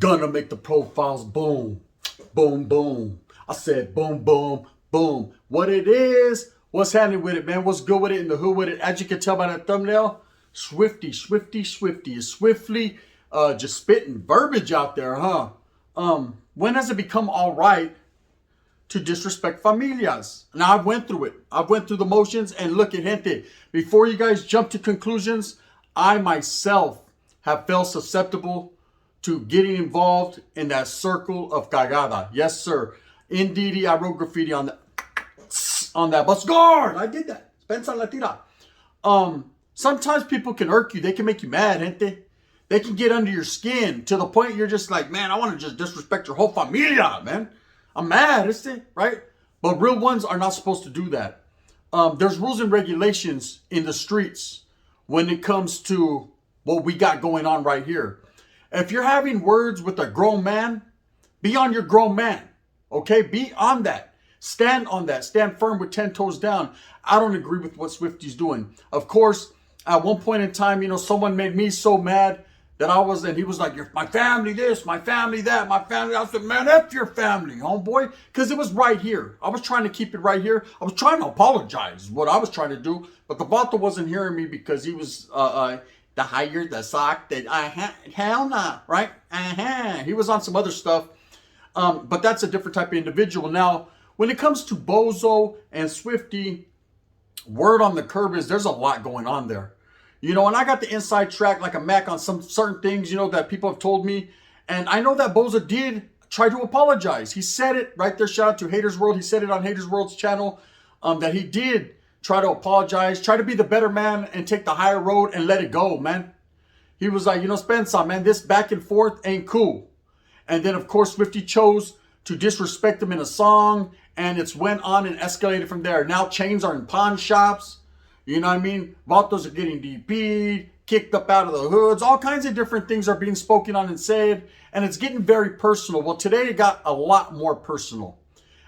Gonna make the profiles boom, boom, boom. I said boom, boom, boom. What it is, what's happening with it, man? What's good with it and the who with it? As you can tell by that thumbnail, Swifty is swiftly just spitting verbiage out there, huh? When has it become all right to disrespect familias? Now, I've went through it. I've went through the motions, and look at gente. Before you guys jump to conclusions, I myself have felt susceptible to getting involved in that circle of cagada. Yes, sir. Indeed, I wrote graffiti on that bus guard. I did that. Spensa la tira. Sometimes people can irk you. They can make you mad, gente. They can get under your skin to the point you're just like, man, I want to just disrespect your whole familia, man. I'm mad, isn't it? Right? But real ones are not supposed to do that. There's rules and regulations in the streets when it comes to what we got going on right here. If you're having words with a grown man, be on your grown man. Okay? Be on that. Stand on that. Stand firm with 10 toes down. I don't agree with what Swifty's doing. Of course, at one point in time, you know, someone made me so mad that he was like, "You're my family this, my family that, my family." I said, "Man, F your family, homeboy." Because it was right here. I was trying to keep it right here. I was trying to apologize, what I was trying to do. But the Vato wasn't hearing me because he was the higher, the sock, that hell nah, right? He was on some other stuff. But that's a different type of individual. Now, when it comes to Bozo and Swifty, word on the curb is there's a lot going on there. You know, and I got the inside track like a Mac on some certain things, you know, that people have told me. And I know that Bozo did try to apologize. He said it right there. Shout out to Haters World. He said it on Haters World's channel that he did try to apologize, try to be the better man and take the higher road and let it go, man. He was like, you know, Spencer, man, this back and forth ain't cool. And then, of course, Swifty chose to disrespect him in a song, and it's went on and escalated from there. Now chains are in pawn shops. You know what I mean? Vatos are getting DP'd, kicked up out of the hoods. All kinds of different things are being spoken on and said, and it's getting very personal. Well, today it got a lot more personal.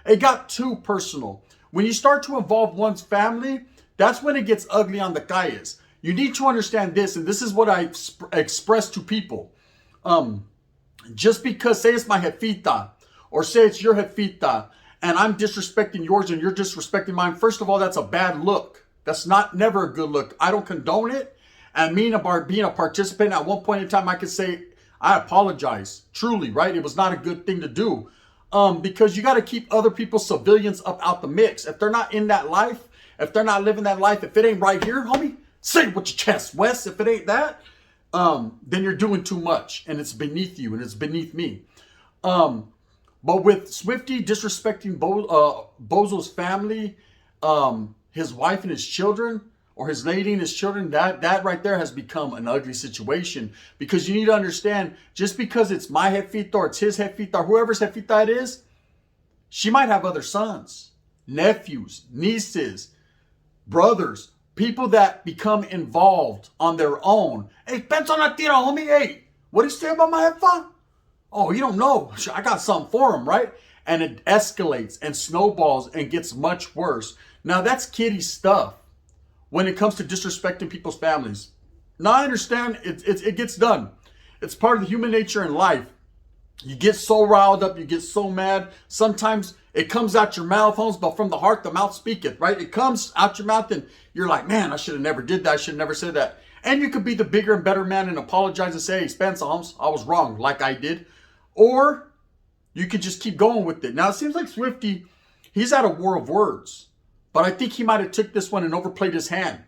It got too personal. When you start to involve one's family, that's when it gets ugly on the calles. You need to understand this, and this is what I express to people. Just because, say it's my jefita, or say it's your jefita, and I'm disrespecting yours and you're disrespecting mine, first of all, that's a bad look. That's never a good look. I don't condone it. And me being a participant, at one point in time, I could say, I apologize. Truly, right? It was not a good thing to do. Because you got to keep other people's civilians up out the mix. If they're not in that life, if they're not living that life, if it ain't right here, homie, say it with your chest, Wes. If it ain't that, then you're doing too much. And it's beneath you and it's beneath me. But with Swifty disrespecting Bozo's family, his wife and his children, or his lady and his children, that right there has become an ugly situation. Because you need to understand, just because it's my jefita or it's his jefita or whoever's jefita it is, she might have other sons, nephews, nieces, brothers, people that become involved on their own. Hey, Pens on a tira, homie. Hey, what do you say about my jefa? Oh, you don't know. I got something for him, right? And it escalates and snowballs and gets much worse. Now, that's kiddie stuff when it comes to disrespecting people's families. Now, I understand it gets done. It's part of the human nature in life. You get so riled up, you get so mad. Sometimes it comes out your mouth, Holmes, but from the heart, the mouth speaketh, right? It comes out your mouth and you're like, man, I should have never did that. I should have never said that. And you could be the bigger and better man and apologize and say, hey, Spence, Holmes, I was wrong, like I did. Or you could just keep going with it. Now, it seems like Swifty, he's at a war of words. But I think he might have took this one and overplayed his hand.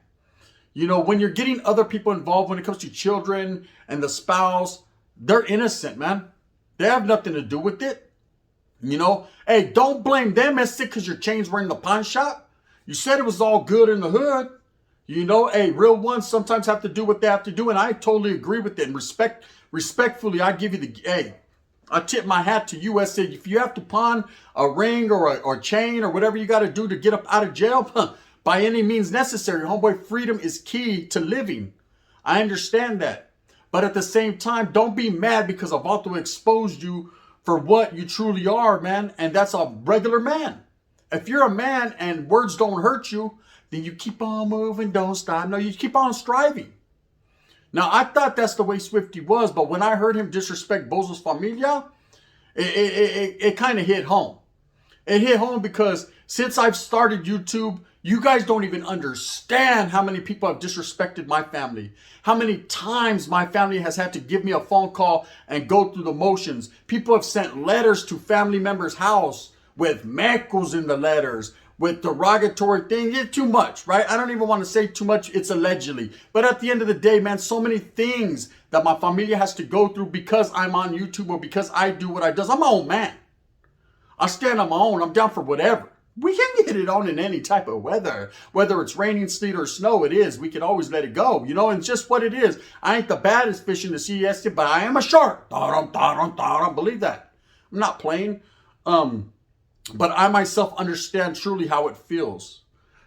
You know, when you're getting other people involved when it comes to children and the spouse, they're innocent, man. They have nothing to do with it. You know, hey, don't blame them as sick because your chains were in the pawn shop. You said it was all good in the hood. You know, hey, real ones sometimes have to do what they have to do. And I totally agree with it. And respectfully, I give you hey, I tip my hat to you. I said, if you have to pawn a ring or a chain or whatever you got to do to get up out of jail, by any means necessary, homeboy, freedom is key to living. I understand that. But at the same time, don't be mad because Avato exposed you for what you truly are, man. And that's a regular man. If you're a man and words don't hurt you, then you keep on moving, don't stop. No, you keep on striving. Now, I thought that's the way Swifty was, but when I heard him disrespect Bozos Familia, it kind of hit home. It hit home because since I've started YouTube, you guys don't even understand how many people have disrespected my family. How many times my family has had to give me a phone call and go through the motions. People have sent letters to family members' house with mecos in the letters, with derogatory things. It's too much, right? I don't even want to say too much. It's allegedly. But at the end of the day, man, so many things that my familia has to go through because I'm on YouTube or because I do what I do. I'm my own man. I stand on my own. I'm down for whatever. We can get it on in any type of weather. Whether it's raining, sleet, or snow, it is. We can always let it go, you know, and just what it is. I ain't the baddest fish in the sea, yes, but I am a shark. Believe that. I'm not playing. But I myself understand truly how it feels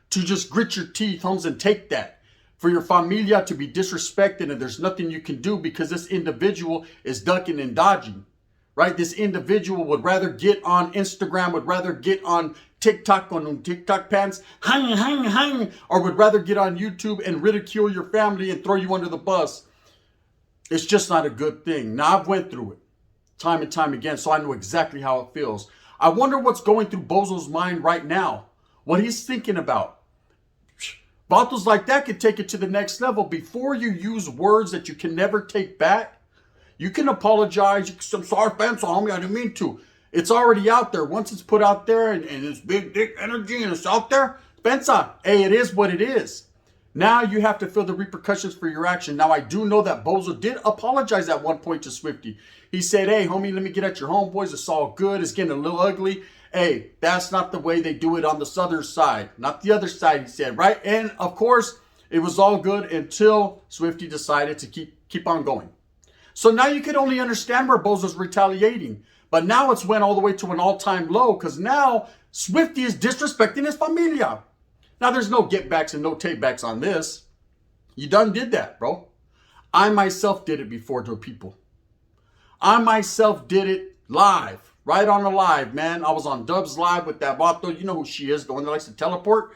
to just grit your teeth, Holmes, and take that. For your familia to be disrespected and there's nothing you can do because this individual is ducking and dodging, right? This individual would rather get on Instagram, would rather get on TikTok, on TikTok pants, or would rather get on YouTube and ridicule your family and throw you under the bus. It's just not a good thing. Now, I've went through it time and time again, so I know exactly how it feels. I wonder what's going through Bozo's mind right now, what he's thinking about. Vatos like that could take it to the next level. Before you use words that you can never take back, you can apologize. I'm sorry, Spencer, homie, I didn't mean to. It's already out there. Once it's put out there and it's big dick energy and it's out there, Spencer, hey, it is what it is. Now you have to feel the repercussions for your action. Now, I do know that Bozo did apologize at one point to Swifty. He said, hey, homie, let me get at your homeboys. It's all good. It's getting a little ugly. Hey, that's not the way they do it on the southern side. Not the other side, he said, right? And, of course, it was all good until Swifty decided to keep on going. So now you can only understand where Bozo's retaliating. But now it's went all the way to an all-time low because now Swifty is disrespecting his familia. Now, there's no get-backs and no take-backs on this. You done did that, bro. I myself did it before to people. I myself did it live, right on the live, man. I was on Dub's live with that vato. You know who she is, the one that likes to teleport.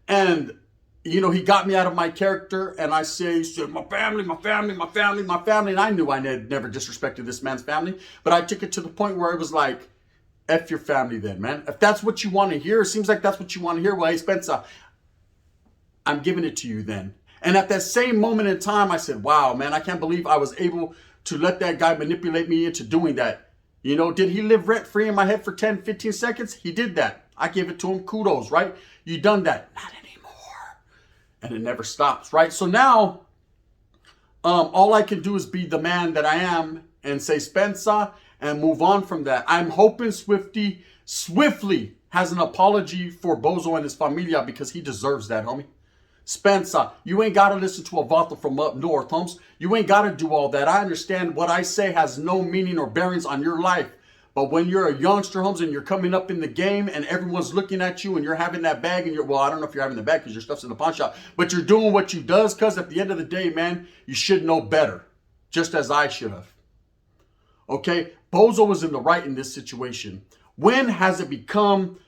And, you know, he got me out of my character. And I said, my family, my family, my family, my family. And I knew I had never disrespected this man's family. But I took it to the point where it was like, F your family then, man. If that's what you want to hear, it seems like that's what you want to hear. Well, hey, Spencer, I'm giving it to you then. And at that same moment in time, I said, wow, man, I can't believe I was able to let that guy manipulate me into doing that. You know, did he live rent free in my head for 10, 15 seconds? He did that. I give it to him. Kudos, right? You done that. Not anymore. And it never stops, right? So now, all I can do is be the man that I am and say Spencer and move on from that. I'm hoping Swifty swiftly has an apology for Bozo and his familia because he deserves that, homie. Spencer, you ain't got to listen to a vato from up north, Holmes. You ain't got to do all that. I understand what I say has no meaning or bearings on your life. But when you're a youngster, Holmes, and you're coming up in the game and everyone's looking at you and you're having that bag and well, I don't know if you're having the bag because your stuff's in the pawn shop, but you're doing what you does because at the end of the day, man, you should know better, just as I should have. Okay? Bozo was in the right in this situation. When has it become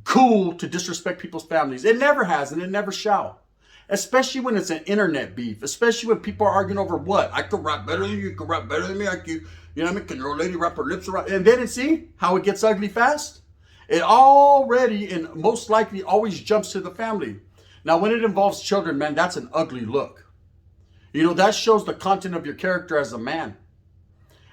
cool to disrespect people's families? It never has and it never shall. Especially when it's an internet beef. Especially when people are arguing over what? I could rap better than you. You could rap better than me. You know what I mean? Can your lady wrap her lips around? And then see how it gets ugly fast? It already and most likely always jumps to the family. Now, when it involves children, man, that's an ugly look. You know, that shows the content of your character as a man.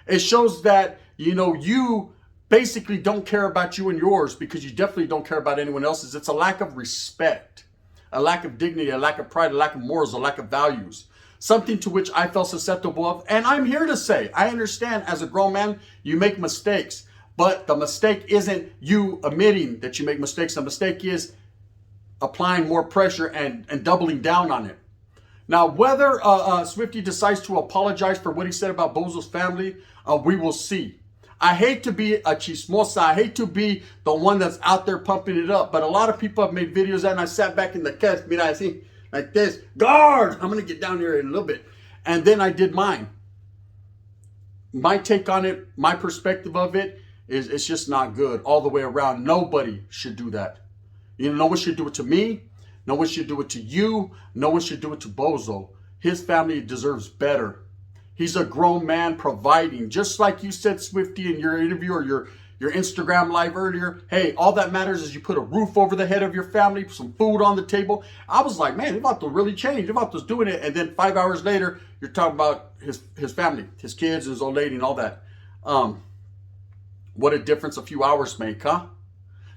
It shows that, you know, you basically don't care about you and yours because you definitely don't care about anyone else's. It's a lack of respect. A lack of dignity, a lack of pride, a lack of morals, a lack of values. Something to which I felt susceptible of. And I'm here to say, I understand as a grown man, you make mistakes. But the mistake isn't you admitting that you make mistakes. The mistake is applying more pressure and doubling down on it. Now, whether Swifty decides to apologize for what he said about Bozo's family, we will see. I hate to be a chismosa. I hate to be the one that's out there pumping it up. But a lot of people have made videos and I sat back in the couch, mira, I see like this. Guard! I'm going to get down here in a little bit. And then I did mine. My take on it, my perspective of it is it's just not good all the way around. Nobody should do that. You know, no one should do it to me. No one should do it to you. No one should do it to Bozo. His family deserves better. He's a grown man providing, just like you said, Swifty, in your interview or your Instagram live earlier. Hey, all that matters is you put a roof over the head of your family, some food on the table. I was like, man, they're about to really change. They're about to doing it. And then 5 hours later, you're talking about his family, his kids, his old lady, and all that. What a difference a few hours make, huh?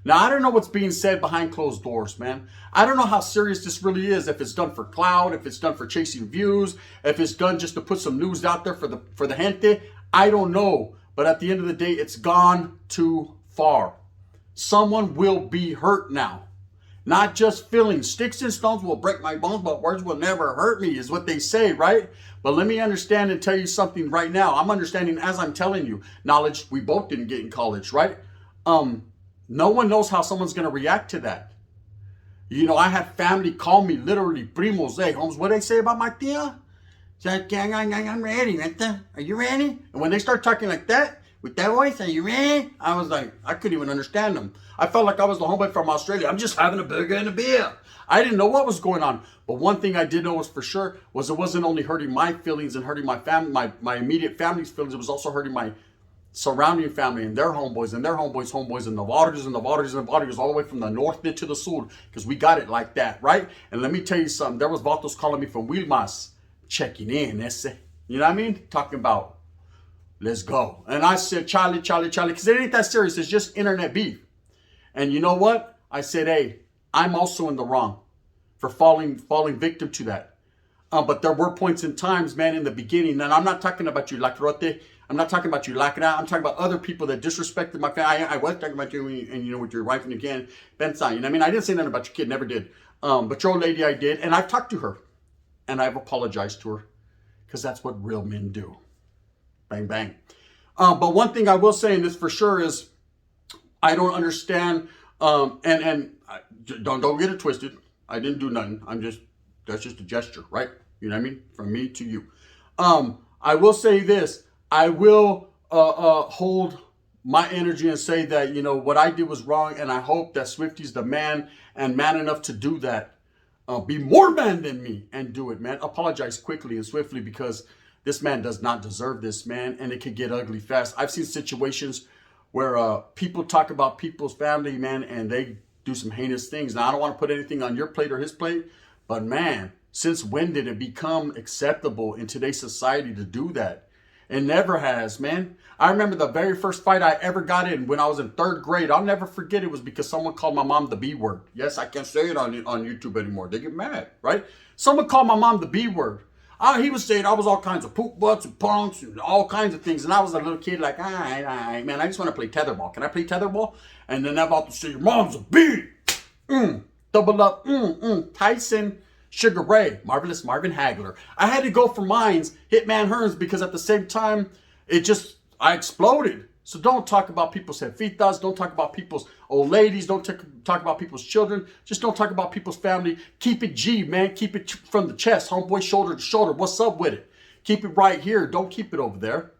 Now, I don't know what's being said behind closed doors, man. I don't know how serious this really is, if it's done for clout, if it's done for chasing views, if it's done just to put some news out there for the gente. I don't know. But at the end of the day, it's gone too far. Someone will be hurt now. Not just feelings. Sticks and stones will break my bones, but words will never hurt me, is what they say, right? But let me understand and tell you something right now. I'm understanding as I'm telling you. Knowledge we both didn't get in college, right? No one knows how someone's going to react to that. You know, I had family call me literally, primos, hey, Holmes, what do they say about my tia? I'm ready, Renta. Are you ready? And when they start talking like that, with that voice, are you ready? I was like, I couldn't even understand them. I felt like I was the homeboy from Australia. I'm just having a burger and a beer. I didn't know what was going on. But one thing I did know was for sure was it wasn't only hurting my feelings and hurting my family, my immediate family's feelings. It was also hurting my surrounding family and their homeboys and their homeboys and the waters and the waters and the waters all the way from the north to the south, because we got it like that, right? And let me tell you something. There was Vatos calling me from Wilmas, checking in, ese. You know what I mean? Talking about, let's go. And I said, Charlie, because it ain't that serious. It's just internet beef. And you know what? I said, hey, I'm also in the wrong for falling victim to that. But there were points in times, man, in the beginning, and I'm not talking about you, Lacrote. I'm not talking about you, Lacra. I'm talking about other people that disrespected my family. I was talking about you and, you know, with your wife and your kid, Benson. You know what I mean? I didn't say nothing about your kid, never did. But your old lady, I did. And I've talked to her. And I've apologized to her. Because that's what real men do. Bang, bang. But one thing I will say, and this for sure, is I don't understand. Don't get it twisted. I didn't do nothing. That's just a gesture, right? You know what I mean? From me to you. I will say this. I will hold my energy and say that, you know, what I did was wrong. And I hope that Swifty's the man and man enough to do that. Be more man than me and do it, man. Apologize quickly and swiftly, because this man does not deserve this, man. And it could get ugly fast. I've seen situations where people talk about people's family, man, and they do some heinous things. Now, I don't want to put anything on your plate or his plate, but man, since when did it become acceptable in today's society to do that? It never has, man. I remember the very first fight I ever got in when I was in 3rd grade. I'll never forget. It was because someone called my mom the B word. Yes, I can't say it on YouTube anymore. They get mad, right? Someone called my mom the B word. He was saying I was all kinds of poop butts and punks and all kinds of things. And I was a little kid like, all right, man, I just want to play tetherball. Can I play tetherball? And then I'm about to say, your mom's a B. Double up. Tyson Sugar Ray, Marvelous Marvin Hagler. I had to go for mines, Hitman Hearns, because at the same time, I exploded. So don't talk about people's jefitas. Don't talk about people's old ladies. Don't talk about people's children. Just don't talk about people's family. Keep it G, man. Keep it from the chest, homeboy, shoulder to shoulder. What's up with it? Keep it right here. Don't keep it over there.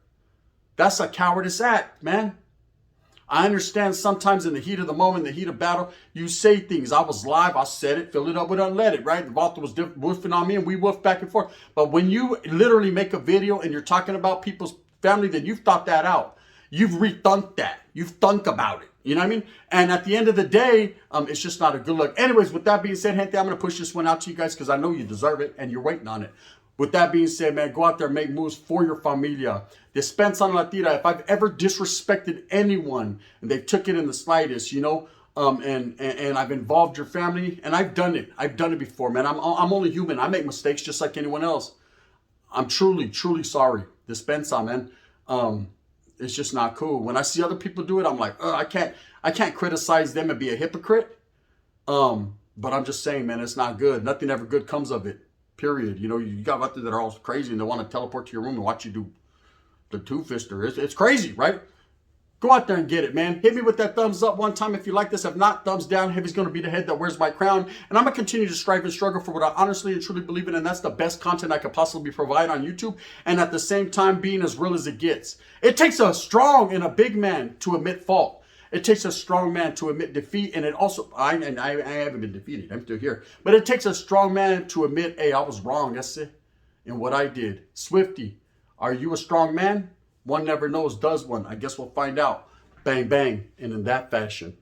That's a cowardice act, man. I understand sometimes in the heat of the moment, in the heat of battle, you say things. I was live. I said it. Fill it up with unleaded, right? The Vato was woofing on me and we woofed back and forth. But when you literally make a video and you're talking about people's family, then you've thought that out. You've rethunk that. You've thunk about it. You know what I mean? And at the end of the day, it's just not a good look. Anyways, with that being said, gente, I'm going to push this one out to you guys because I know you deserve it and you're waiting on it. With that being said, man, go out there and make moves for your familia. Dispensa en la tira. If I've ever disrespected anyone and they took it in the slightest, you know, and I've involved your family, and I've done it. I've done it before, man. I'm only human. I make mistakes just like anyone else. I'm truly, truly sorry. Dispensa, man. It's just not cool. When I see other people do it, I'm like, I can't criticize them and be a hypocrite. But I'm just saying, man, it's not good. Nothing ever good comes of it. Period. You know, you got out there that are all crazy and they want to teleport to your room and watch you do the two-fister. It's crazy, right? Go out there and get it, man. Hit me with that thumbs up one time if you like this. If not, thumbs down. Heavy's going to be the head that wears my crown. And I'm going to continue to strive and struggle for what I honestly and truly believe in. And that's the best content I could possibly provide on YouTube. And at the same time, being as real as it gets. It takes a strong and a big man to admit fault. It takes a strong man to admit defeat. And it also, I haven't been defeated. I'm still here. But it takes a strong man to admit, hey, I was wrong. That's it. in what I did. Swifty, are you a strong man? One never knows, does one? I guess we'll find out. Bang, bang, and in that fashion.